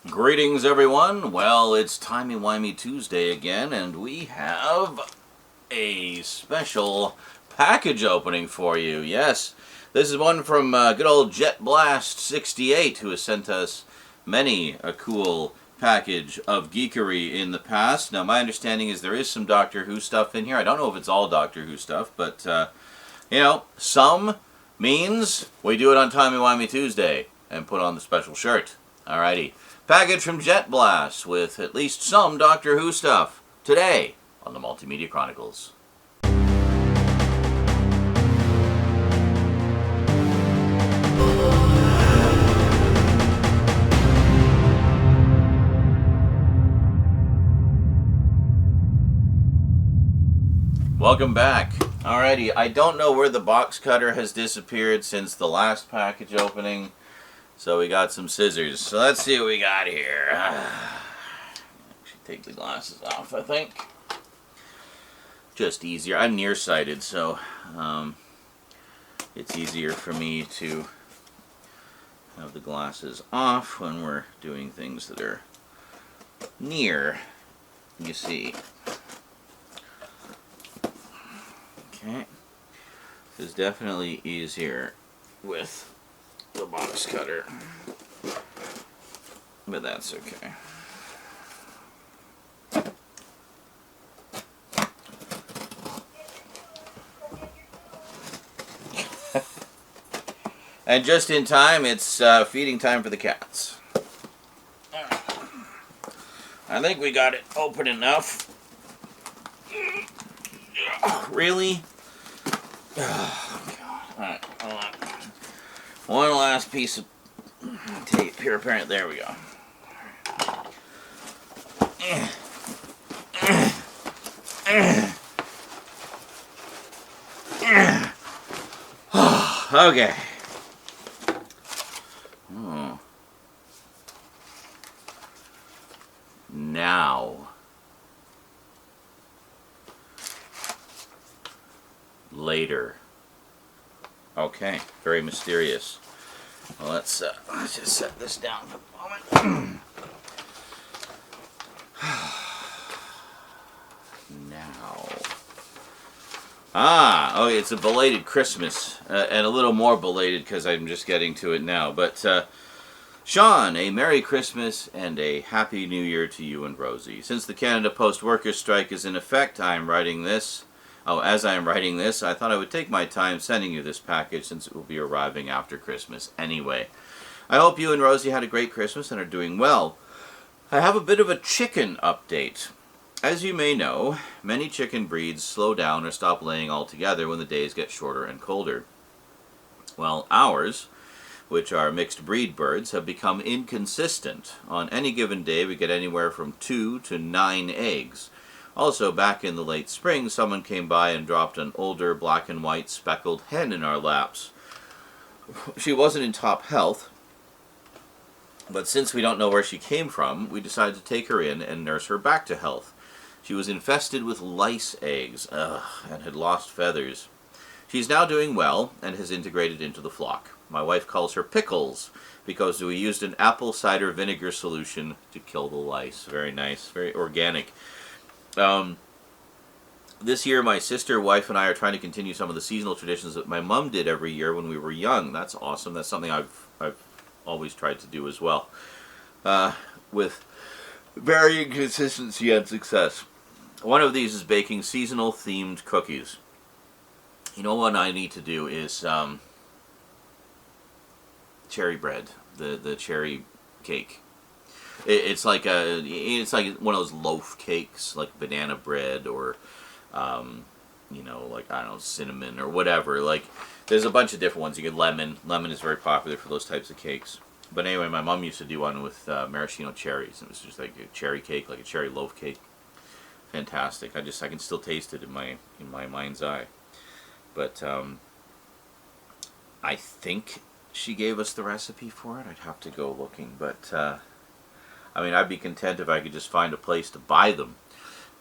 Greetings, everyone. Well, it's Timey-Wimey Tuesday again, and we have a special package opening for you. Yes, this is one from good old JetBlast68, who has sent us many a cool package of geekery in the past. Now, my understanding is there is some Doctor Who stuff in here. I don't know if it's all Doctor Who stuff, but, you know, some means we do it on Timey-Wimey Tuesday and put on the special shirt. Alrighty. Package from JetBlast with at least some Doctor Who stuff today on the Multimedia Chronicles. Welcome back. Alrighty, I don't know where the box cutter has disappeared since the last package opening. So we got some scissors. So let's see what we got here. Should take the glasses off, I think. Just easier. I'm nearsighted, so it's easier for me to have the glasses off when we're doing things that are near, you see. Okay. This is definitely easier with the box cutter, but that's okay. And just in time, it's feeding time for the cats. I think we got it open enough. Really? Oh, God. Alright, hold on. One last piece of tape here, apparently. There we go. Okay. Oh. Now. Later. Okay, very mysterious. Well, let's just set this down for a moment. Now. Oh, it's a belated Christmas, and a little more belated because I'm just getting to it now. But, Sean, a Merry Christmas and a Happy New Year to you and Rosie. Since the Canada Post Workers' Strike is in effect, I'm writing this. Oh, as I am writing this, I thought I would take my time sending you this package since it will be arriving after Christmas anyway. I hope you and Rosie had a great Christmas and are doing well. I have a bit of a chicken update. As you may know, many chicken breeds slow down or stop laying altogether when the days get shorter and colder. Well, ours, which are mixed breed birds, have become inconsistent. On any given day, we get anywhere from 2 to 9 eggs. Also, back in the late spring, someone came by and dropped an older black and white speckled hen in our laps. She wasn't in top health, but since we don't know where she came from, we decided to take her in and nurse her back to health. She was infested with lice eggs, and had lost feathers. She's now doing well and has integrated into the flock. My wife calls her Pickles because we used an apple cider vinegar solution to kill the lice. Very nice, very organic. This year my sister, wife, and I are trying to continue some of the seasonal traditions that my mom did every year when we were young. That's awesome. That's something I've always tried to do as well, with varying consistency and success. One of these is baking seasonal themed cookies. You know what I need to do is cherry bread, the cherry cake. It's like one of those loaf cakes, like banana bread or, you know, like, I don't know, cinnamon or whatever. Like, there's a bunch of different ones. You get lemon. Lemon is very popular for those types of cakes. But anyway, my mom used to do one with maraschino cherries. It was just like a cherry cake, like a cherry loaf cake. Fantastic. I can still taste it in my mind's eye. But I think she gave us the recipe for it. I'd have to go looking, but I mean, I'd be content if I could just find a place to buy them.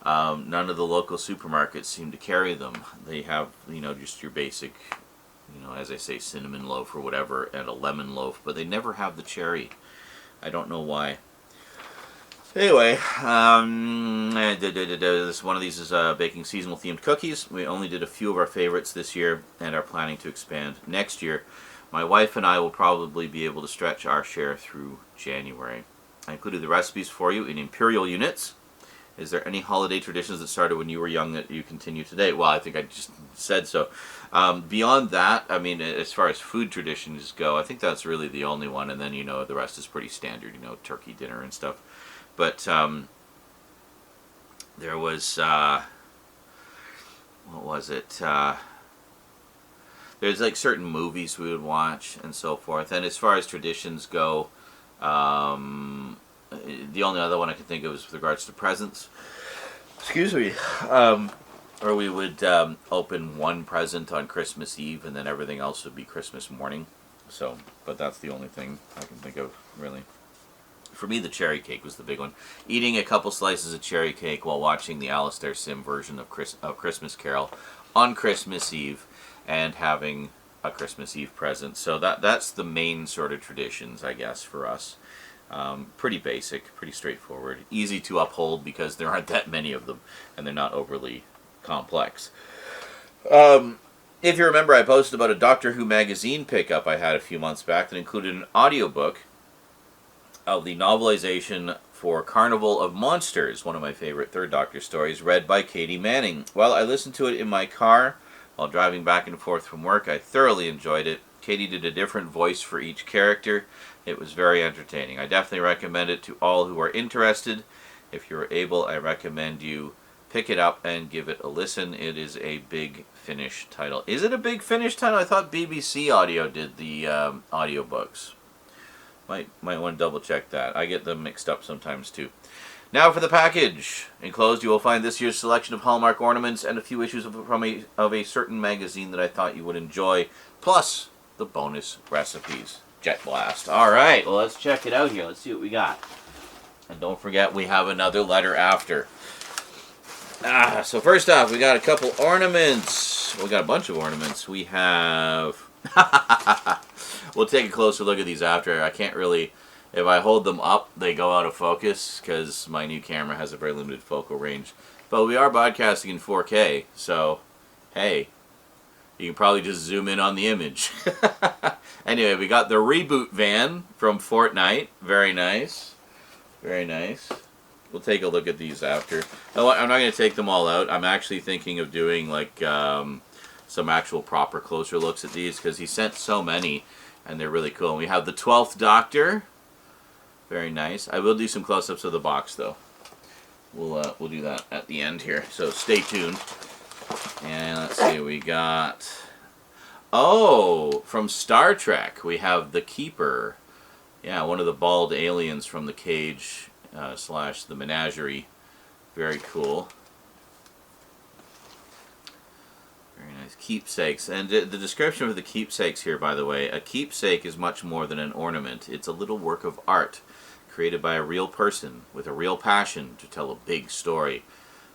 None of the local supermarkets seem to carry them. They have, you know, just your basic, you know, as I say, cinnamon loaf or whatever, and a lemon loaf, but they never have the cherry. I don't know why. Anyway, this one of these is baking seasonal themed cookies. We only did a few of our favorites this year and are planning to expand next year. My wife and I will probably be able to stretch our share through January. I included the recipes for you in imperial units. Is there any holiday traditions that started when you were young that you continue today? Well, I think I just said so. Beyond that, I mean, as far as food traditions go, I think that's really the only one. And then, the rest is pretty standard, turkey dinner and stuff. But there was, what was it? There's like certain movies we would watch and so forth. And as far as traditions go, the only other one I can think of is with regards to presents. Excuse me. Or we would open one present on Christmas Eve, and then everything else would be Christmas morning. So, but that's the only thing I can think of, really. For me, the cherry cake was the big one. Eating a couple slices of cherry cake while watching the Alistair Sim version of Christmas Carol on Christmas Eve, and having a Christmas Eve present. So that's the main sort of traditions, I guess, for us. Pretty basic, pretty straightforward, easy to uphold because there aren't that many of them, and they're not overly complex. If you remember, I posted about a Doctor Who magazine pickup I had a few months back that included an audiobook of the novelization for Carnival of Monsters, one of my favorite Third Doctor stories, read by Katie Manning. Well, I listened to it in my car while driving back and forth from work. I thoroughly enjoyed it. Katie did a different voice for each character. It was very entertaining. I definitely recommend it to all who are interested. If you're able, I recommend you pick it up and give it a listen. It is a Big Finish title. Is it a Big Finish title? I thought BBC Audio did the audiobooks. Might want to double check that. I get them mixed up sometimes too. Now for the package. Enclosed you will find this year's selection of Hallmark ornaments and a few issues of a certain magazine that I thought you would enjoy, plus the bonus recipes. Jet Blast. Alright, well let's check it out here. Let's see what we got. And don't forget we have another letter after. So first off, we got a couple ornaments. We got a bunch of ornaments. We have... We'll take a closer look at these after. I can't really... If I hold them up, they go out of focus because my new camera has a very limited focal range. But we are broadcasting in 4K, so hey, you can probably just zoom in on the image. Anyway, we got the reboot van from Fortnite. Very nice. Very nice. We'll take a look at these after. I'm not going to take them all out. I'm actually thinking of doing like some actual proper closer looks at these because he sent so many and they're really cool. And we have the 12th Doctor. Very nice. I will do some close-ups of the box though. We'll do that at the end here. So stay tuned. And let's see, we got... Oh, from Star Trek, we have the Keeper. Yeah, one of the bald aliens from the cage slash the menagerie. Very cool. Very nice. Keepsakes. And the description of the keepsakes here, by the way, a keepsake is much more than an ornament. It's a little work of art created by a real person with a real passion to tell a big story.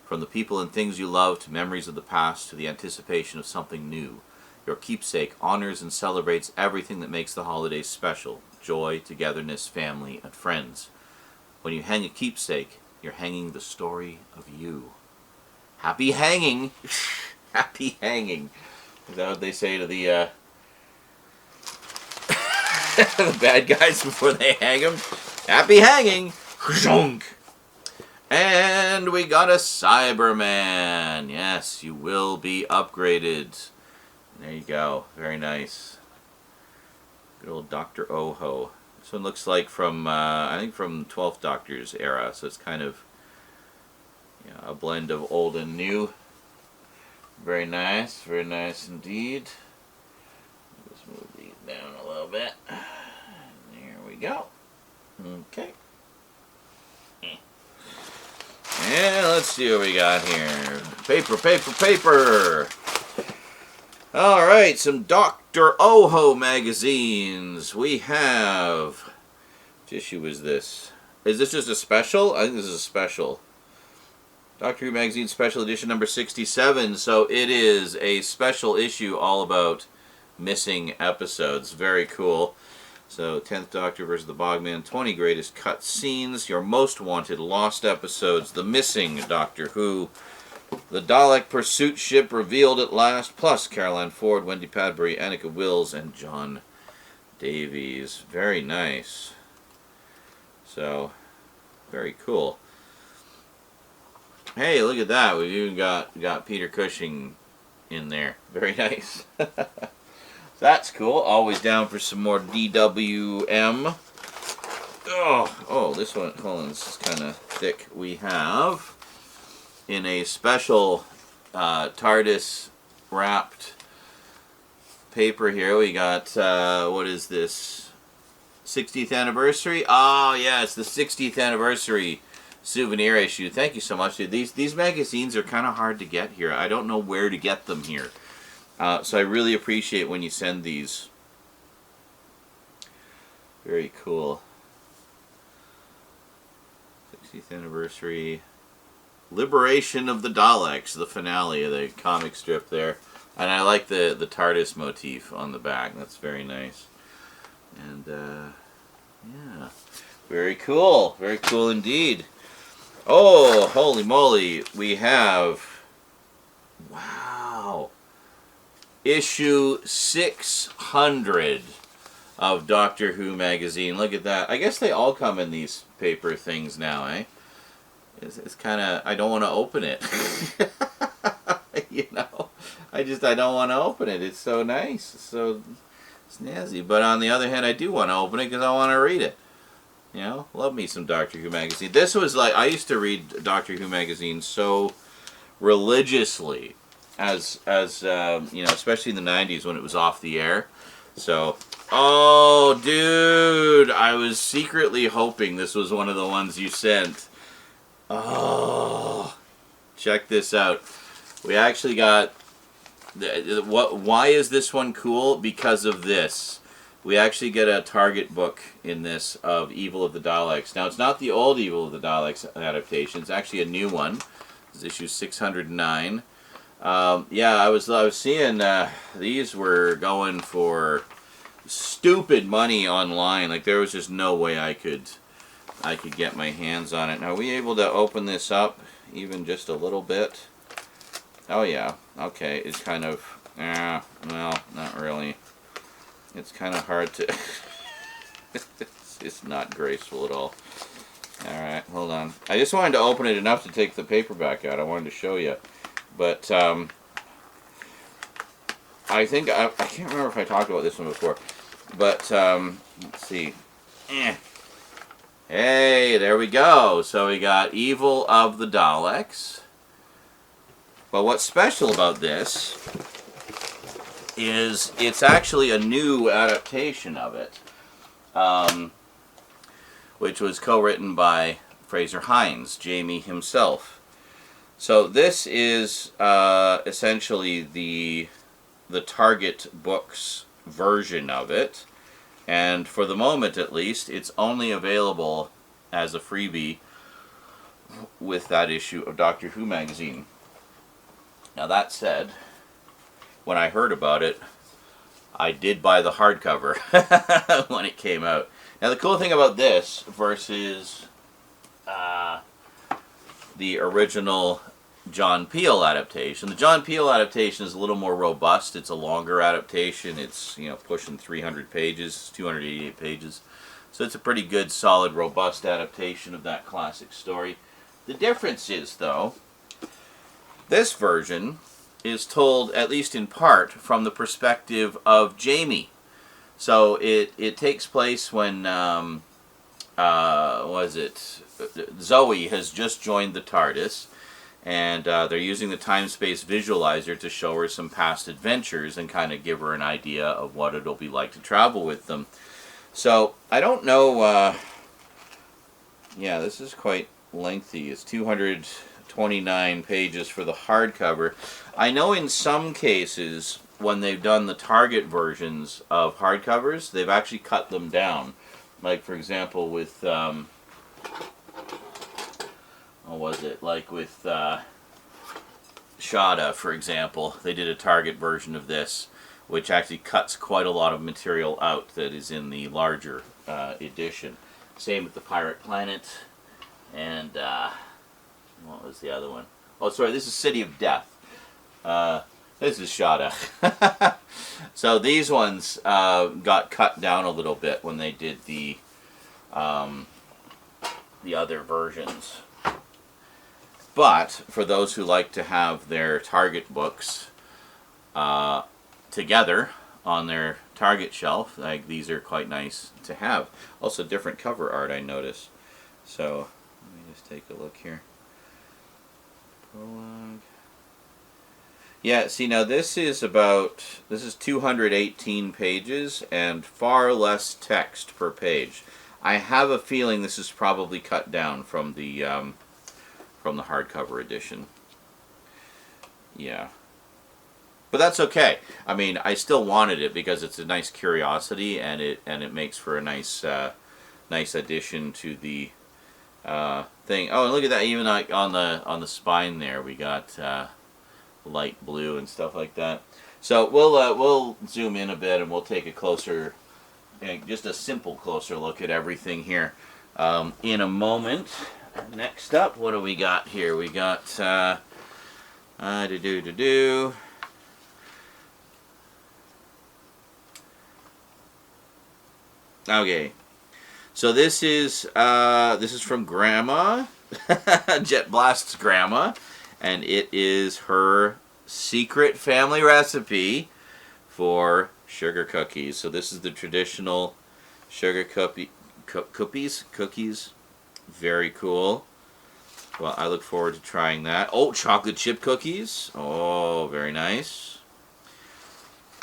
From the people and things you love to memories of the past to the anticipation of something new. Your keepsake honors and celebrates everything that makes the holidays special. Joy, togetherness, family, and friends. When you hang a keepsake, you're hanging the story of you. Happy hanging! Happy hanging. Is that what they say to the the bad guys before they hang them? Happy hanging! And we got a Cyberman. Yes, you will be upgraded. There you go. Very nice. Good old Dr. Oho. This one looks like from, I think from 12th Doctor's era. So it's kind of a blend of old and new. Very nice. Very nice indeed. Just move these down a little bit. There we go. Okay. And let's see what we got here. Paper, paper, paper. Alright, some Dr. Oho magazines. We have... Which issue is this? Is this just a special? I think this is a special. Doctor Who Magazine Special Edition number 67. So it is a special issue all about missing episodes. Very cool. So, 10th Doctor versus the Bogman, 20 greatest cut scenes, your most wanted lost episodes, the missing Doctor Who, the Dalek pursuit ship revealed at last, plus Caroline Ford, Wendy Padbury, Annika Wills, and John Davies. Very nice. So, very cool. Hey, look at that. We've even got Peter Cushing in there. Very nice. That's cool. Always down for some more DWM. Oh, this one, hold on, this is kind of thick. We have, in a special TARDIS wrapped paper here, we got, what is this? 60th anniversary? Oh, yeah, it's the 60th anniversary souvenir issue. Thank you so much, dude. These magazines are kind of hard to get here. I don't know where to get them here. So I really appreciate when you send these. Very cool. 60th anniversary. Liberation of the Daleks, the finale of the comic strip there. And I like the TARDIS motif on the back. That's very nice. And, yeah. Very cool. Very cool indeed. Oh, holy moly. We have... Wow. Issue 600 of Doctor Who magazine. Look at that. I guess they all come in these paper things now, eh? It's kind of... I don't want to open it. You know? I don't want to open it. It's so nice. It's so snazzy. But on the other hand, I do want to open it because I want to read it. You know? Love me some Doctor Who magazine. This was like... I used to read Doctor Who magazine so religiously. As you know, especially in the 90s when it was off the air. So, oh, dude, I was secretly hoping this was one of the ones you sent. Oh, check this out. We actually got, why is this one cool? Because of this. We actually get a Target book in this of Evil of the Daleks. Now, it's not the old Evil of the Daleks adaptation. It's actually a new one. It's issue 609. Yeah, I was seeing these were going for stupid money online. Like there was just no way I could get my hands on it. Now, are we able to open this up even just a little bit? Oh yeah, okay. It's kind of well, not really. It's kind of hard to. It's not graceful at all. All right, hold on. I just wanted to open it enough to take the paperback out. I wanted to show you. But I think, I can't remember if I talked about this one before, but let's see. Hey, there we go. So we got Evil of the Daleks. But what's special about this is it's actually a new adaptation of it, which was co-written by Fraser Hines, Jamie himself. So this is essentially the Target Books version of it, and for the moment at least, it's only available as a freebie with that issue of Doctor Who magazine. Now that said, when I heard about it, I did buy the hardcover when it came out. Now the cool thing about this versus the original John Peel adaptation. The John Peel adaptation is a little more robust. It's a longer adaptation. It's, you know, pushing 300 pages, 288 pages. So it's a pretty good, solid, robust adaptation of that classic story. The difference is, though, this version is told, at least in part, from the perspective of Jamie. So it takes place when, Zoe has just joined the TARDIS, and they're using the time-space visualizer to show her some past adventures and kind of give her an idea of what it'll be like to travel with them. So, I don't know, yeah, this is quite lengthy. It's 229 pages for the hardcover. I know in some cases, when they've done the Target versions of hardcovers, they've actually cut them down. Like, for example, with, what was it? Like with Shada, for example, they did a Target version of this which actually cuts quite a lot of material out that is in the larger edition. Same with the Pirate Planet, and what was the other one? Oh, sorry, this is City of Death. This is Shada. So these ones got cut down a little bit when they did the other versions. But for those who like to have their Target books together on their Target shelf, like, these are quite nice to have. Also different cover art, I noticed. So let me just take a look here. Prologue. Yeah, see, now this is 218 pages and far less text per page. I have a feeling this is probably cut down from the hardcover edition. Yeah. But that's okay. I mean, I still wanted it because it's a nice curiosity, and it makes for a nice nice addition to the thing. Oh, and look at that! Even like on the spine there, we got light blue and stuff like that. So we'll zoom in a bit, and we'll take a closer, just a simple closer look at everything here in a moment. Next up, what do we got here? We got Okay, so this is from Grandma, JetBlast's grandma, and it is her secret family recipe for sugar cookies. So this is the traditional sugar cookies. Very cool. Well, I look forward to trying that. Oh, chocolate chip cookies. Oh, very nice.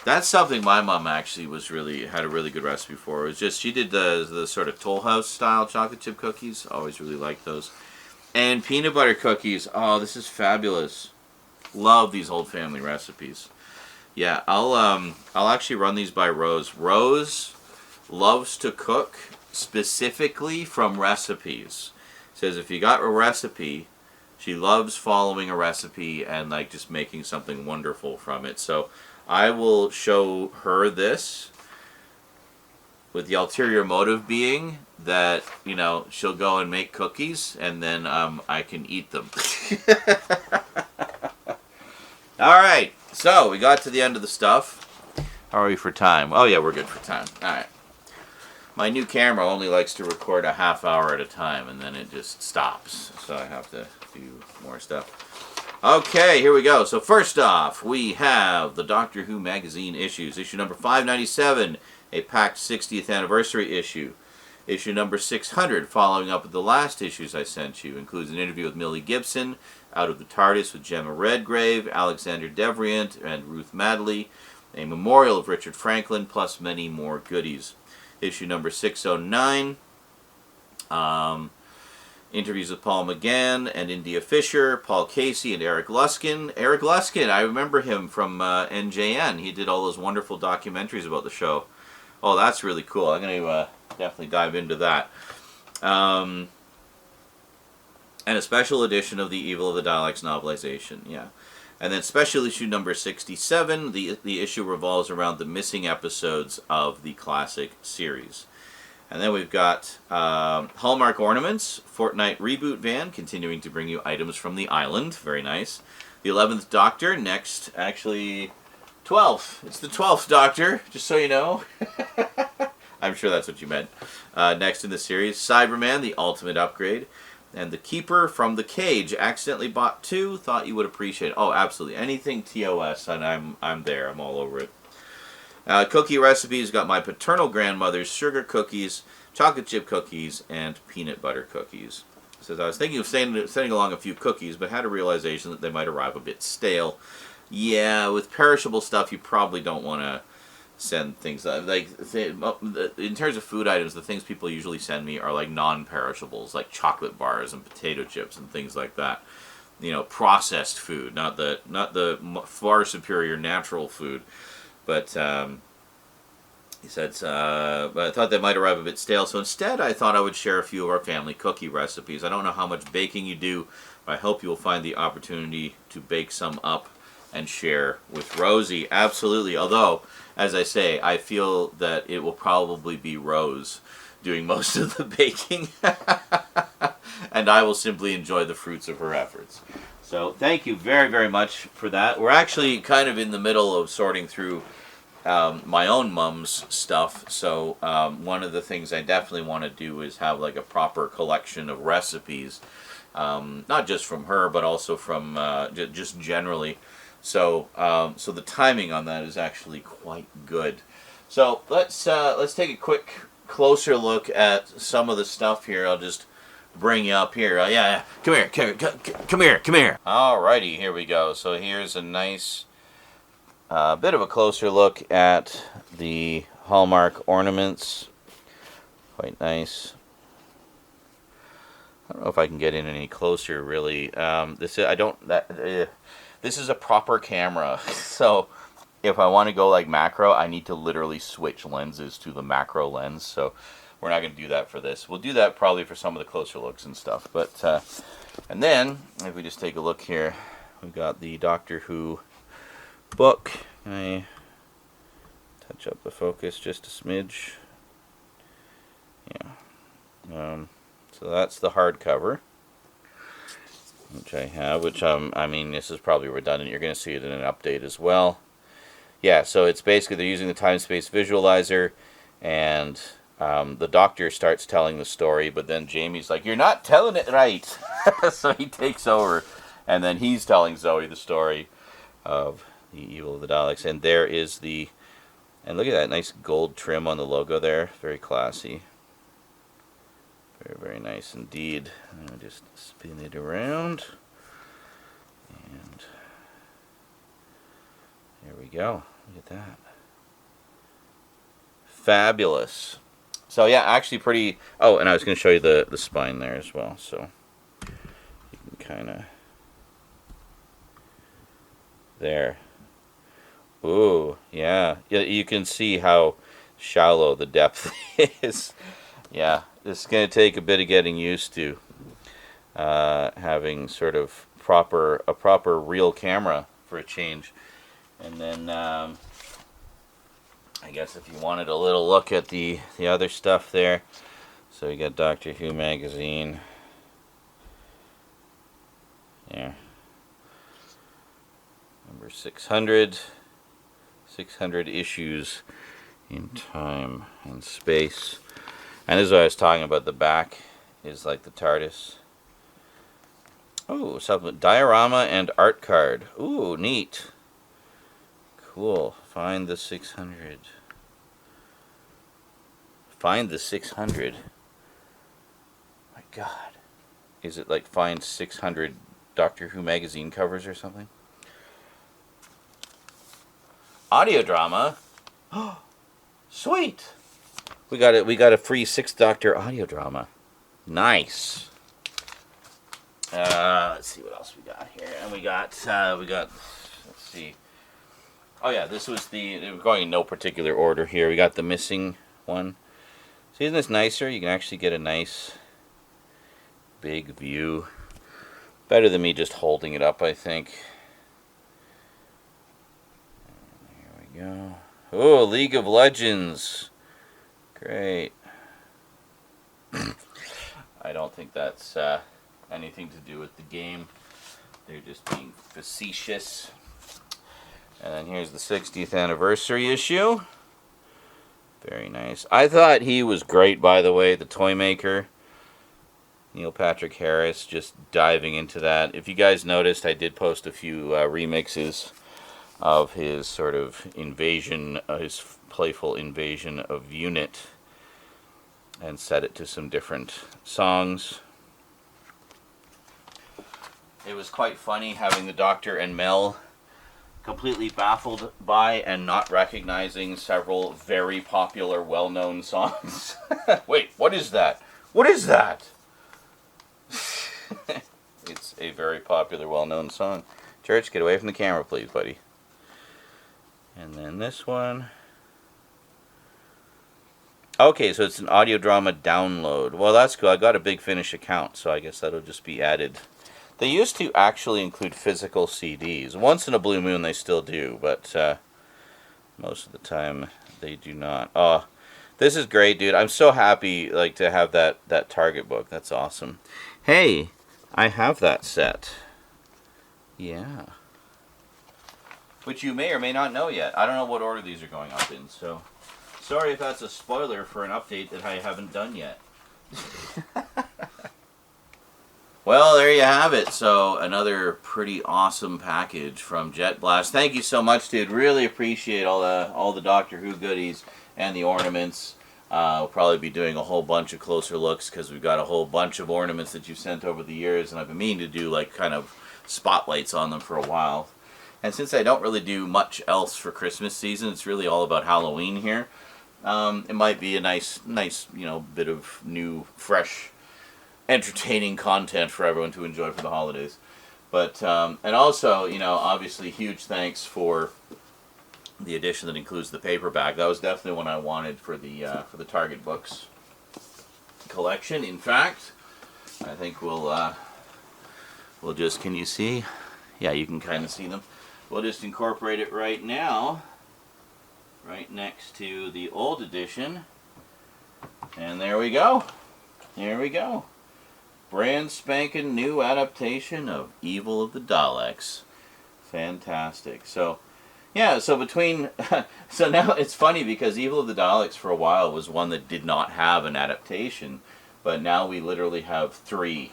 That's something my mom actually had a really good recipe for. It was just, she did the sort of Toll House style chocolate chip cookies. Always really liked those. And peanut butter cookies. Oh, this is fabulous. Love these old family recipes. Yeah, I'll actually run these by Rose. Rose loves to cook specifically from recipes. Says if you got a recipe, she loves following a recipe and like just making something wonderful from it. So I will show her this with the ulterior motive being that, you know, she'll go and make cookies and then I can eat them. Alright, so we got to the end of the stuff. How are we for time? Oh yeah, we're good for time. Alright. My new camera only likes to record a half hour at a time and then it just stops. So I have to do more stuff. Okay, here we go. So first off, we have the Doctor Who magazine issues. Issue number 597, a packed 60th anniversary issue. Issue number 600, following up with the last issues I sent you, includes an interview with Millie Gibson, Out of the TARDIS with Gemma Redgrave, Alexander Devrient, and Ruth Madeley, a memorial of Richard Franklin, plus many more goodies. Issue number 609, interviews with Paul McGann and India Fisher, Paul Casey, and Eric Luskin. Eric Luskin, I remember him from NJN. He did all those wonderful documentaries about the show. Oh, that's really cool. I'm going to definitely dive into that. And a special edition of the Evil of the Daleks novelization, yeah. And then special issue number 67, the issue revolves around the missing episodes of the classic series. And then we've got Hallmark Ornaments, Fortnite Reboot Van, continuing to bring you items from the island. Very nice. The 11th Doctor, next, actually, 12th. It's the 12th Doctor, just so you know. I'm sure that's what you meant. Next in the series, Cyberman, the ultimate upgrade. And The Keeper from the Cage, accidentally bought 2, thought you would appreciate it. Oh, absolutely. Anything TOS, and I'm there. I'm all over it. Cookie recipes, got my paternal grandmother's sugar cookies, chocolate chip cookies, and peanut butter cookies. Says, I was thinking of sending along a few cookies, but had a realization that they might arrive a bit stale. Yeah, with perishable stuff, you probably don't want to send things like in terms of food items, the things people usually send me are like non-perishables, like chocolate bars and potato chips and things like that. You know, processed food, not the far superior natural food. But he said, but I thought they might arrive a bit stale, so instead I thought I would share a few of our family cookie recipes. I don't know how much baking you do, but I hope you will find the opportunity to bake some up and share with Rosie. Absolutely. Although, as I say, I feel that it will probably be Rose doing most of the baking. And I will simply enjoy the fruits of her efforts. So thank you very, very much for that. We're actually kind of in the middle of sorting through my own mom's stuff. So one of the things I definitely want to do is have like a proper collection of recipes. Not just from her, but also from just generally. So so the timing on that is actually quite good. So let's take a quick closer look at some of the stuff here. I'll just bring you up here. Yeah, come here, come here. Alrighty, here we go. So here's a nice bit of a closer look at the hallmark ornaments. Quite nice. I don't know if I can get in any closer, really. This is a proper camera, so if I want to go like macro, I need to literally switch lenses to the macro lens. So we're not going to do that for this. We'll do that probably for some of the closer looks and stuff. But and then if we just take a look here, we've got the Doctor Who book. Can I touch up the focus just a smidge? Yeah. So that's the hardcover, which I have, which I mean, this is probably redundant. You're going to see it in an update as well. Yeah, so it's basically they're using the time-space visualizer, and the Doctor starts telling the story, but then Jamie's like, "You're not telling it right." So he takes over, and then he's telling Zoe the story of the evil of the Daleks. And there is the, and look at that nice gold trim on the logo there. Very classy. Very, very nice indeed. I'll just spin it around. And there we go. Look at that. Fabulous. So yeah, actually pretty... Oh, and I was going to show you the spine there as well. So you can kind of... There. Ooh, yeah. You can see how shallow the depth is. Yeah, this is going to take a bit of getting used to. Having sort of a proper real camera for a change. And then I guess if you wanted a little look at the other stuff there. So you got Doctor Who magazine. Yeah. Number 600. 600 issues in time and space. And this is what I was talking about. The back is like the TARDIS. Oh, something. Diorama and art card. Ooh, neat. Cool. Find the 600. Find the 600. My God. Is it like find 600 Doctor Who magazine covers or something? Audio drama. Sweet. We got a free 6th Doctor audio drama. Nice. Let's see what else we got here. And we got let's see. Oh yeah, this was we're going in no particular order here. We got the missing one. So isn't this nicer? You can actually get a nice big view. Better than me just holding it up, I think. And there we go. Oh, League of Legends. Great. I don't think that's anything to do with the game. They're just being facetious. And then here's the 60th anniversary issue. Very nice. I thought he was great, by the way, the toy maker. Neil Patrick Harris, just diving into that. If you guys noticed, I did post a few remixes of his sort of invasion, his playful invasion of Unit, and set it to some different songs. It was quite funny having the Doctor and Mel completely baffled by and not recognizing several very popular, well-known songs. Wait, what is that? What is that? It's a very popular, well-known song. Church, get away from the camera, please, buddy. And then this one. Okay, so it's an audio drama download. Well, that's cool. I got a Big Finish account, so I guess that'll just be added They used to actually include physical CDs. Once in a blue moon they still do, but most of the time they do not. Oh, this is great, dude. I'm so happy like to have that Target book. That's awesome. Hey, I have that set. Yeah. Which you may or may not know yet. I don't know what order these are going up in, so sorry if that's a spoiler for an update that I haven't done yet. Well, there you have it. So another pretty awesome package from JetBlast. Thank you so much, dude. Really appreciate all the Doctor Who goodies and the ornaments. We'll probably be doing a whole bunch of closer looks because we've got a whole bunch of ornaments that you've sent over the years, and I've been meaning to do like kind of spotlights on them for a while. And since I don't really do much else for Christmas season, it's really all about Halloween here. It might be a nice, bit of new, fresh, entertaining content for everyone to enjoy for the holidays. But and also, obviously, huge thanks for the edition that includes the paperback. That was definitely one I wanted for the Target Books collection. In fact, I think we'll just, can you see? Yeah, you can kind of see them. We'll just incorporate it right now, right next to the old edition. And there we go. There we go. Brand spanking new adaptation of Evil of the Daleks. Fantastic. So, yeah, so between... so now it's funny because Evil of the Daleks for a while was one that did not have an adaptation. But now we literally have 3.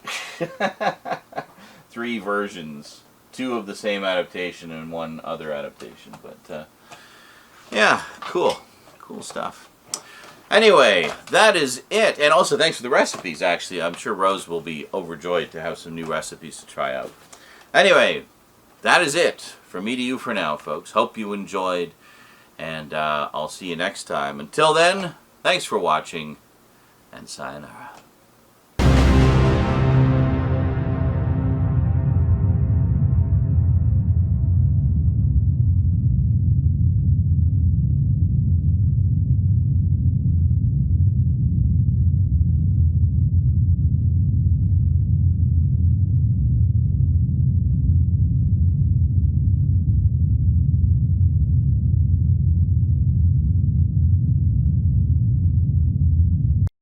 3 versions. 2 of the same adaptation and 1 other adaptation. But, yeah, cool. Cool stuff. Anyway, that is it. And also, thanks for the recipes, actually. I'm sure Rose will be overjoyed to have some new recipes to try out. Anyway, that is it from me to you for now, folks. Hope you enjoyed, and I'll see you next time. Until then, thanks for watching, and sayonara.